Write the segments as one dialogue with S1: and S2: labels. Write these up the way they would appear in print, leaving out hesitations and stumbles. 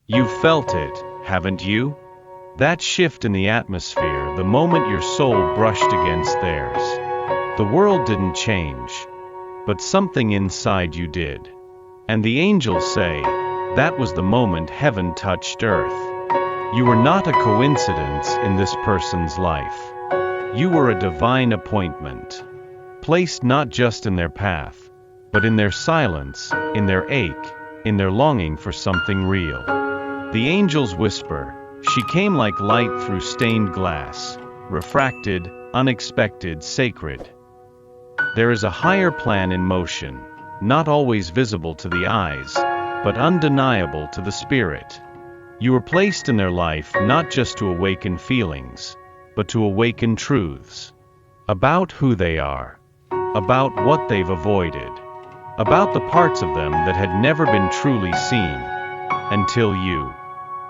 S1: You've felt it, haven't you? That shift in the atmosphere the moment your soul brushed against theirs. The world didn't change, but something inside you did. And the angels say, that was the moment heaven touched earth. You were not a coincidence in this person's life. You were a divine appointment, placed not just in their path, but in their silence, in their ache, in their longing for something real. The angels whisper, she came like light through stained glass, refracted, unexpected, sacred. There is a higher plan in motion, not always visible to the eyes, but undeniable to the spirit. You were placed in their life not just to awaken feelings, but to awaken truths. About who they are, about what they've avoided, about the parts of them that had never been truly seen, until you.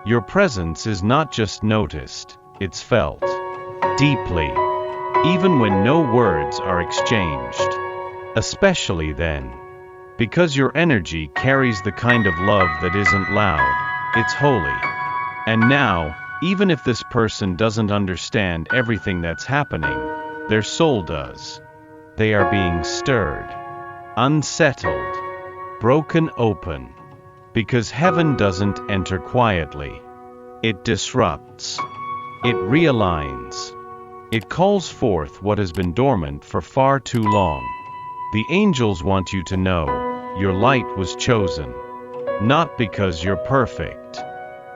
S1: Your presence is not just noticed, it's felt. Deeply. Even when no words are exchanged. Especially then. Because your energy carries the kind of love that isn't loud, it's holy. And now, even if this person doesn't understand everything that's happening, their soul does. They are being stirred, unsettled, broken open. Because heaven doesn't enter quietly. It disrupts. It realigns. It calls forth what has been dormant for far too long. The angels want you to know, your light was chosen. Not because you're perfect,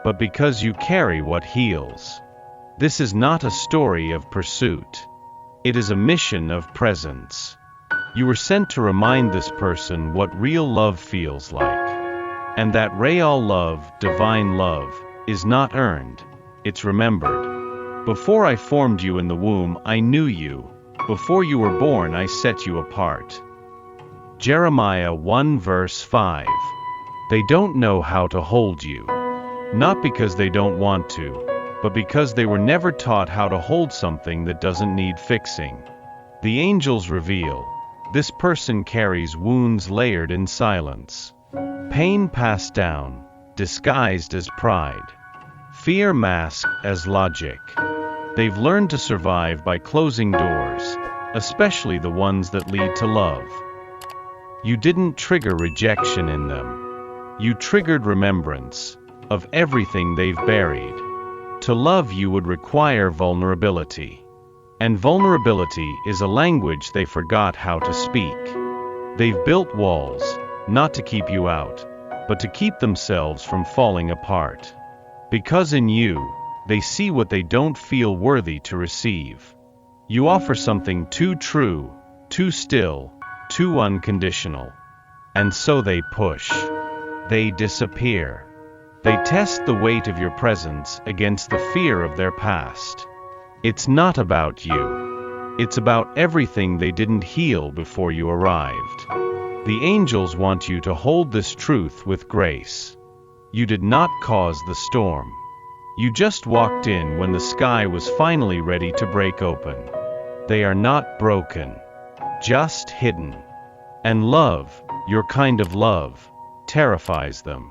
S1: but because you carry what heals. This is not a story of pursuit. It is a mission of presence. You were sent to remind this person what real love feels like. And that real love, divine love, is not earned, it's remembered. Before I formed you in the womb, I knew you. Before you were born, I set you apart. Jeremiah 1 verse 5. They don't know how to hold you. Not because they don't want to, but because they were never taught how to hold something that doesn't need fixing. The angels reveal, this person carries wounds layered in silence. Pain passed down, disguised as pride. Fear masked as logic. They've learned to survive by closing doors, especially the ones that lead to love. You didn't trigger rejection in them. You triggered remembrance of everything they've buried. To love you would require vulnerability. And vulnerability is a language they forgot how to speak. They've built walls, not to keep you out, but to keep themselves from falling apart. Because in you, they see what they don't feel worthy to receive. You offer something too true, too still, too unconditional. And so they push. They disappear. They test the weight of your presence against the fear of their past. It's not about you. It's about everything they didn't heal before you arrived. The angels want you to hold this truth with grace. You did not cause the storm. You just walked in when the sky was finally ready to break open. They are not broken, just hidden. And love, your kind of love, terrifies them.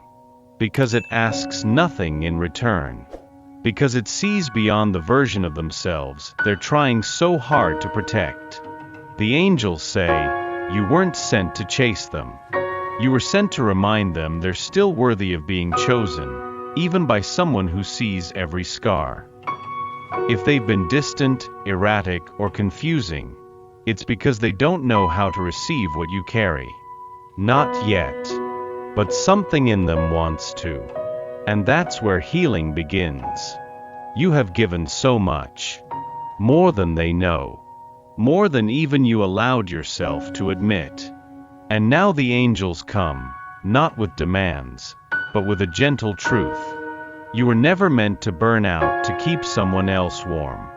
S1: Because it asks nothing in return. Because it sees beyond the version of themselves they're trying so hard to protect. The angels say, you weren't sent to chase them. You were sent to remind them they're still worthy of being chosen, even by someone who sees every scar. If they've been distant, erratic, or confusing, it's because they don't know how to receive what you carry. Not yet. But something in them wants to. And that's where healing begins. You have given so much. More than they know. More than even you allowed yourself to admit. And now the angels come, not with demands, but with a gentle truth. You were never meant to burn out to keep someone else warm.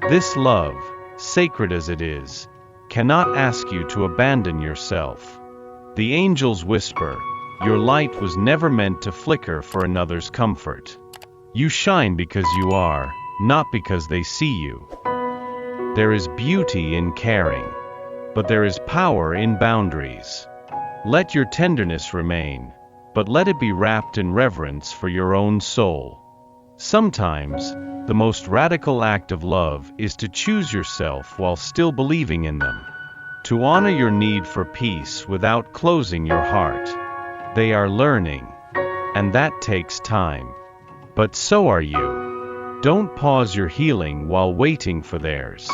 S1: This love, sacred as it is, cannot ask you to abandon yourself. The angels whisper, your light was never meant to flicker for another's comfort. You shine because you are, not because they see you. There is beauty in caring, but there is power in boundaries. Let your tenderness remain, but let it be wrapped in reverence for your own soul. Sometimes, the most radical act of love is to choose yourself while still believing in them. To honor your need for peace without closing your heart. They are learning, and that takes time. But so are you. Don't pause your healing while waiting for theirs.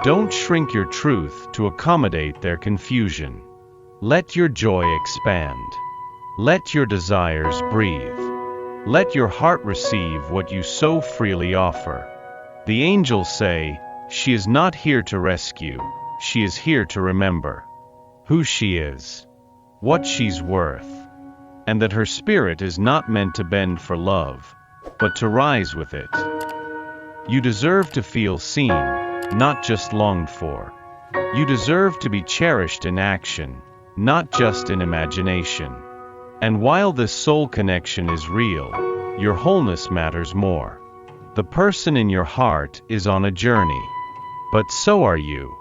S1: Don't shrink your truth to accommodate their confusion. Let your joy expand. Let your desires breathe. Let your heart receive what you so freely offer. The angels say, she is not here to rescue, she is here to remember who she is, what she's worth, and that her spirit is not meant to bend for love, but to rise with it. You deserve to feel seen, not just longed for. You deserve to be cherished in action, not just in imagination. And while this soul connection is real, your wholeness matters more. The person in your heart is on a journey, but so are you.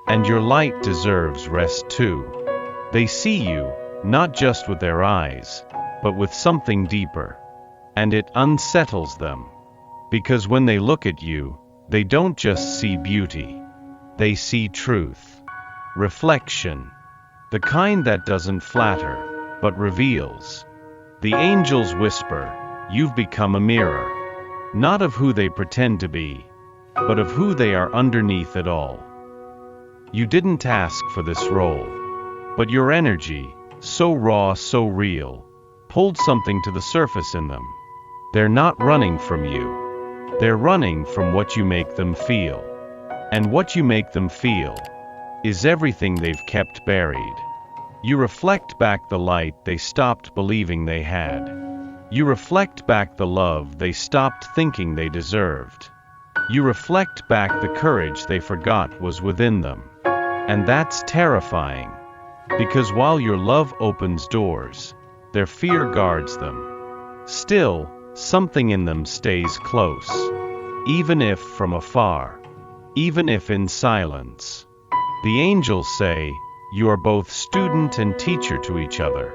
S1: And your light deserves rest too. They see you, not just with their eyes, but with something deeper. And it unsettles them. Because when they look at you, they don't just see beauty. They see truth. Reflection. The kind that doesn't flatter, but reveals. The angels whisper, you've become a mirror. Not of who they pretend to be, but of who they are underneath it all. You didn't ask for this role, but your energy, so raw, so real, pulled something to the surface in them. They're not running from you. They're running from what you make them feel. And what you make them feel is everything they've kept buried. You reflect back the light they stopped believing they had. You reflect back the love they stopped thinking they deserved. You reflect back the courage they forgot was within them. And that's terrifying. Because while your love opens doors, their fear guards them. Still, something in them stays close. Even if from afar. Even if in silence. The angels say, you are both student and teacher to each other.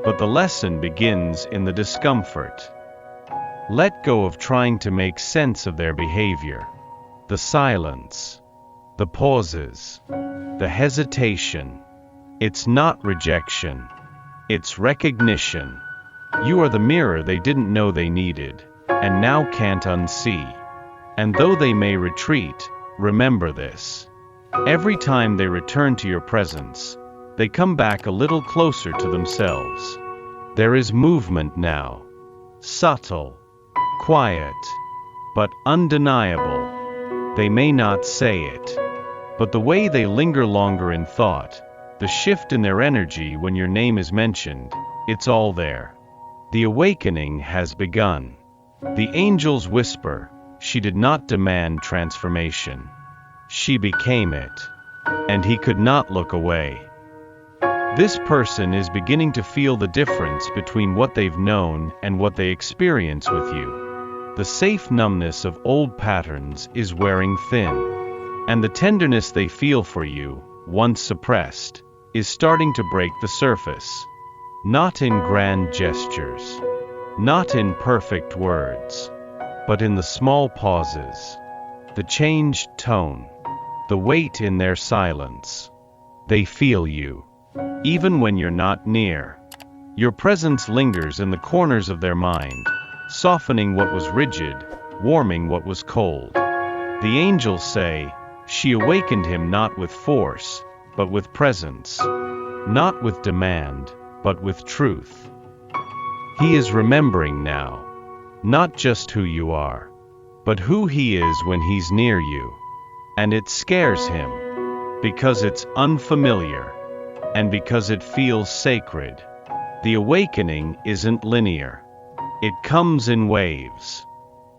S1: But the lesson begins in the discomfort. Let go of trying to make sense of their behavior. The silence. The pauses. The hesitation. It's not rejection. It's recognition. You are the mirror they didn't know they needed, and now can't unsee. And though they may retreat, remember this. Every time they return to your presence, they come back a little closer to themselves. There is movement now. Subtle, quiet, but undeniable. They may not say it, but the way they linger longer in thought, the shift in their energy when your name is mentioned, it's all there. The awakening has begun. The angels whisper, she did not demand transformation. She became it. And he could not look away. This person is beginning to feel the difference between what they've known and what they experience with you. The safe numbness of old patterns is wearing thin. And the tenderness they feel for you, once suppressed, is starting to break the surface. Not in grand gestures. Not in perfect words. But in the small pauses. The changed tone. The weight in their silence. They feel you. Even when you're not near. Your presence lingers in the corners of their mind, softening what was rigid, warming what was cold. The angels say, she awakened him not with force, but with presence. Not with demand, but with truth. He is remembering now. Not just who you are, but who he is when he's near you. And it scares him, because it's unfamiliar, and because it feels sacred. The awakening isn't linear. It comes in waves.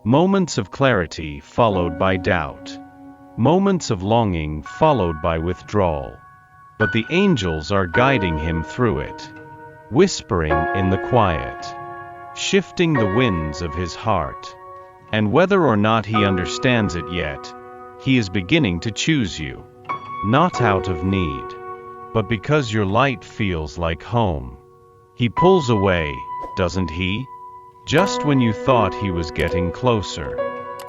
S1: Moments of clarity followed by doubt. Moments of longing followed by withdrawal. But the angels are guiding him through it, whispering in the quiet, shifting the winds of his heart. And whether or not he understands it yet, he is beginning to choose you. Not out of need, but because your light feels like home. He pulls away, doesn't he? Just when you thought he was getting closer.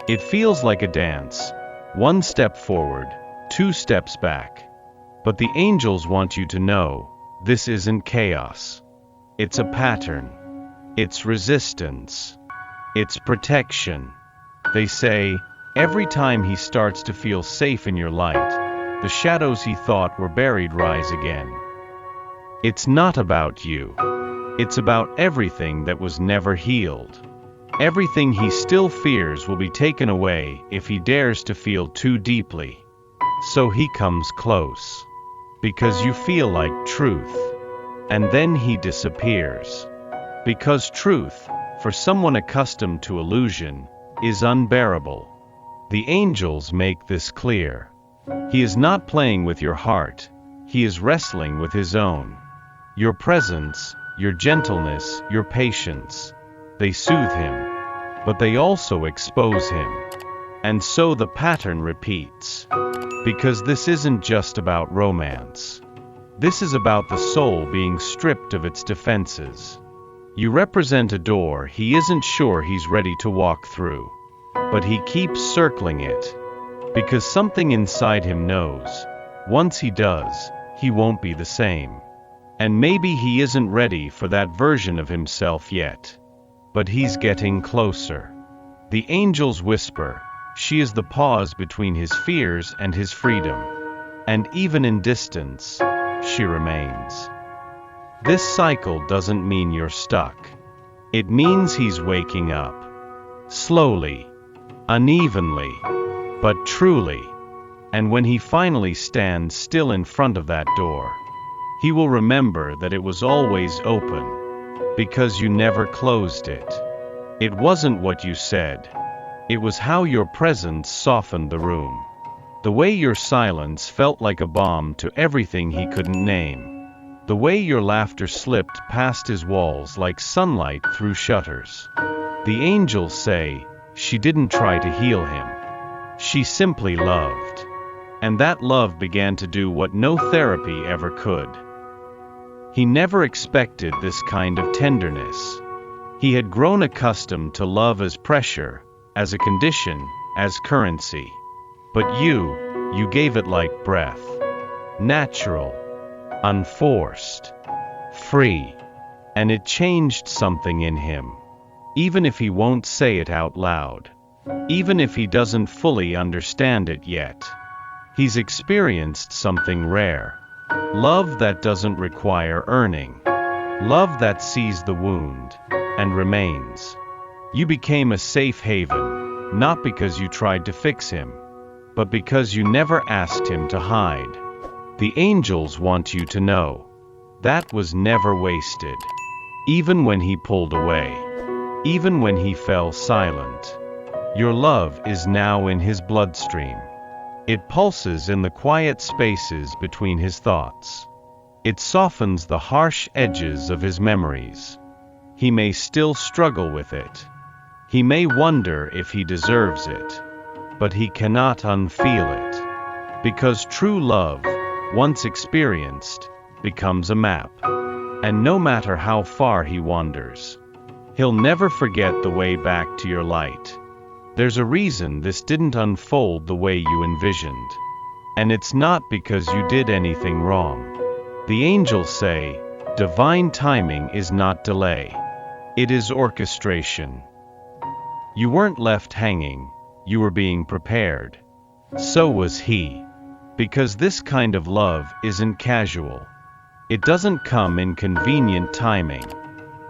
S1: It feels like a dance. 1 step forward, 2 steps back. But the angels want you to know, this isn't chaos. It's a pattern. It's resistance. It's protection. They say, every time he starts to feel safe in your light, the shadows he thought were buried rise again. It's not about you. It's about everything that was never healed. Everything he still fears will be taken away if he dares to feel too deeply. So he comes close. Because you feel like truth. And then he disappears. Because truth, for someone accustomed to illusion, is unbearable. The angels make this clear. He is not playing with your heart. He is wrestling with his own. Your presence, your gentleness, your patience. They soothe him. But they also expose him. And so the pattern repeats. Because this isn't just about romance. This is about the soul being stripped of its defenses. You represent a door he isn't sure he's ready to walk through. But he keeps circling it. Because something inside him knows, once he does, he won't be the same. And maybe he isn't ready for that version of himself yet. But he's getting closer. The angels whisper, she is the pause between his fears and his freedom. And even in distance, she remains. This cycle doesn't mean you're stuck. It means he's waking up. Slowly, unevenly, but truly. And when he finally stands still in front of that door, he will remember that it was always open, because you never closed it. It wasn't what you said. It was how your presence softened the room. The way your silence felt like a balm to everything he couldn't name. The way your laughter slipped past his walls like sunlight through shutters. The angels say, she didn't try to heal him. She simply loved. And that love began to do what no therapy ever could. He never expected this kind of tenderness. He had grown accustomed to love as pressure, as a condition, as currency. But you gave it like breath. Natural, unforced, free. And it changed something in him. Even if he won't say it out loud. Even if he doesn't fully understand it yet. He's experienced something rare. Love that doesn't require earning. Love that sees the wound and remains. You became a safe haven, not because you tried to fix him, but because you never asked him to hide. The angels want you to know that was never wasted. Even when he pulled away, even when he fell silent, your love is now in his bloodstream. It pulses in the quiet spaces between his thoughts. It softens the harsh edges of his memories. He may still struggle with it. He may wonder if he deserves it. But he cannot unfeel it. Because true love, once experienced, becomes a map. And no matter how far he wanders, he'll never forget the way back to your light. There's a reason this didn't unfold the way you envisioned. And it's not because you did anything wrong. The angels say, divine timing is not delay. It is orchestration. You weren't left hanging, you were being prepared. So was he. Because this kind of love isn't casual. It doesn't come in convenient timing.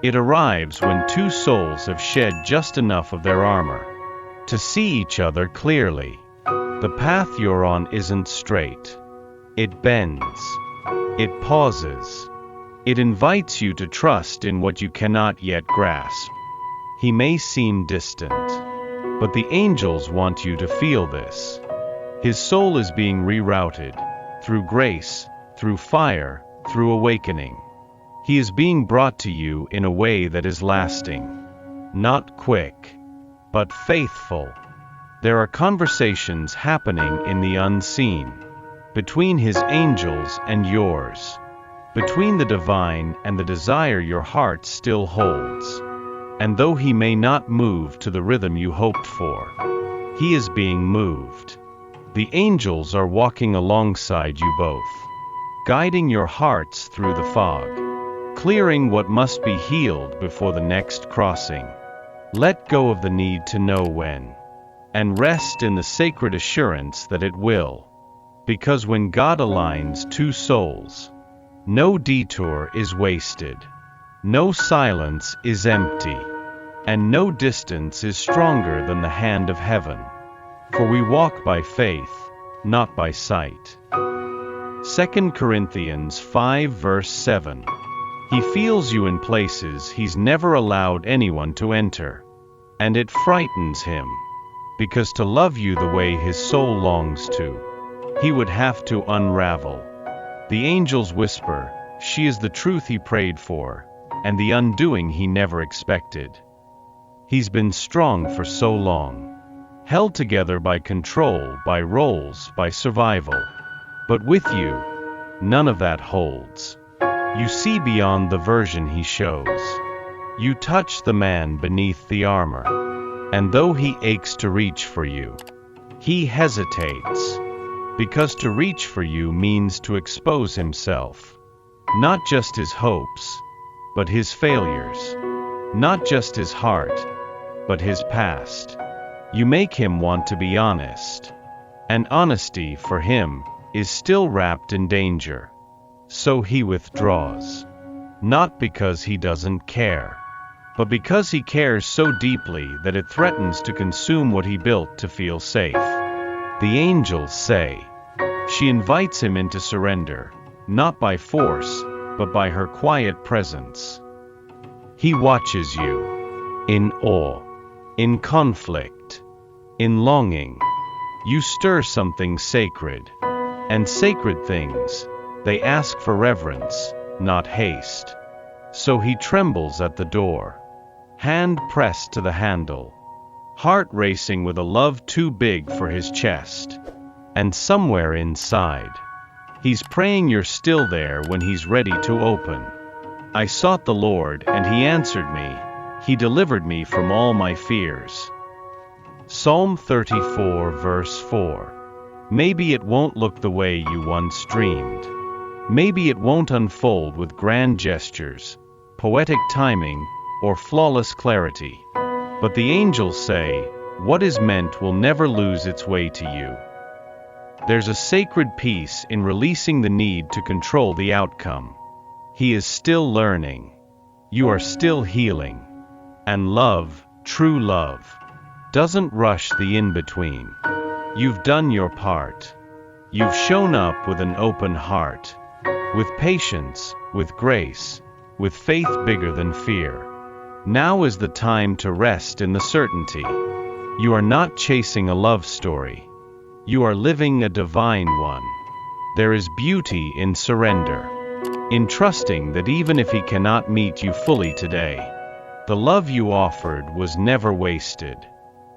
S1: It arrives when two souls have shed just enough of their armor to see each other clearly. The path you're on isn't straight. It bends. It pauses. It invites you to trust in what you cannot yet grasp. He may seem distant, but the angels want you to feel this. His soul is being rerouted, through grace, through fire, through awakening. He is being brought to you in a way that is lasting. Not quick, but faithful. There are conversations happening in the unseen, between his angels and yours. between the divine and the desire your heart still holds. And though he may not move to the rhythm you hoped for, he is being moved. The angels are walking alongside you both, guiding your hearts through the fog, clearing what must be healed before the next crossing. Let go of the need to know when, and rest in the sacred assurance that it will. Because when God aligns two souls, no detour is wasted, no silence is empty, and no distance is stronger than the hand of heaven. For we walk by faith, not by sight. 2 Corinthians 5 verse 7. He feels you in places he's never allowed anyone to enter. And it frightens him, because to love you the way his soul longs to, he would have to unravel. The angels whisper, she is the truth he prayed for, and the undoing he never expected. He's been strong for so long, held together by control, by roles, by survival. But with you, none of that holds. You see beyond the version he shows. You touch the man beneath the armor, and though he aches to reach for you, he hesitates. Because to reach for you means to expose himself. Not just his hopes, but his failures. Not just his heart, but his past. You make him want to be honest. And honesty for him is still wrapped in danger. So he withdraws. Not because he doesn't care, but because he cares so deeply that it threatens to consume what he built to feel safe. The angels say, she invites him into surrender, not by force, but by her quiet presence. He watches you, in awe, in conflict, in longing. You stir something sacred, and sacred things, they ask for reverence, not haste. So he trembles at the door, hand pressed to the handle, heart racing with a love too big for his chest. And somewhere inside, he's praying you're still there when he's ready to open. I sought the Lord and he answered me, he delivered me from all my fears. Psalm 34 verse 4. Maybe it won't look the way you once dreamed. Maybe it won't unfold with grand gestures, poetic timing, or flawless clarity. But the angels say, what is meant will never lose its way to you. There's a sacred peace in releasing the need to control the outcome. He is still learning. You are still healing. And love, true love, doesn't rush the in-between. You've done your part. You've shown up with an open heart, with patience, with grace, with faith bigger than fear. Now is the time to rest in the certainty. You are not chasing a love story. You are living a divine one. There is beauty in surrender, in trusting that even if he cannot meet you fully today, the love you offered was never wasted.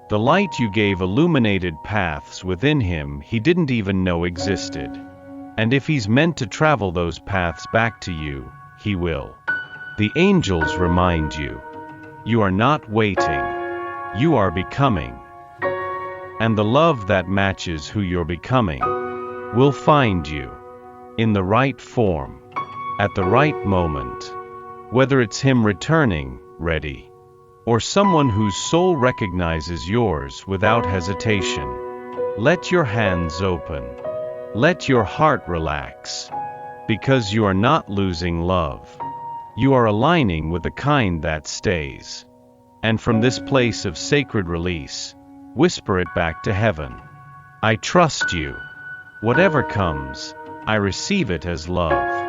S1: The light you gave illuminated paths within him he didn't even know existed. And if he's meant to travel those paths back to you, he will. The angels remind you, you are not waiting, you are becoming. And the love that matches who you're becoming will find you in the right form, at the right moment. Whether it's him returning, ready, or someone whose soul recognizes yours without hesitation. Let your hands open. Let your heart relax. Because you are not losing love. You are aligning with the kind that stays. And from this place of sacred release, whisper it back to heaven. I trust you. Whatever comes, I receive it as love.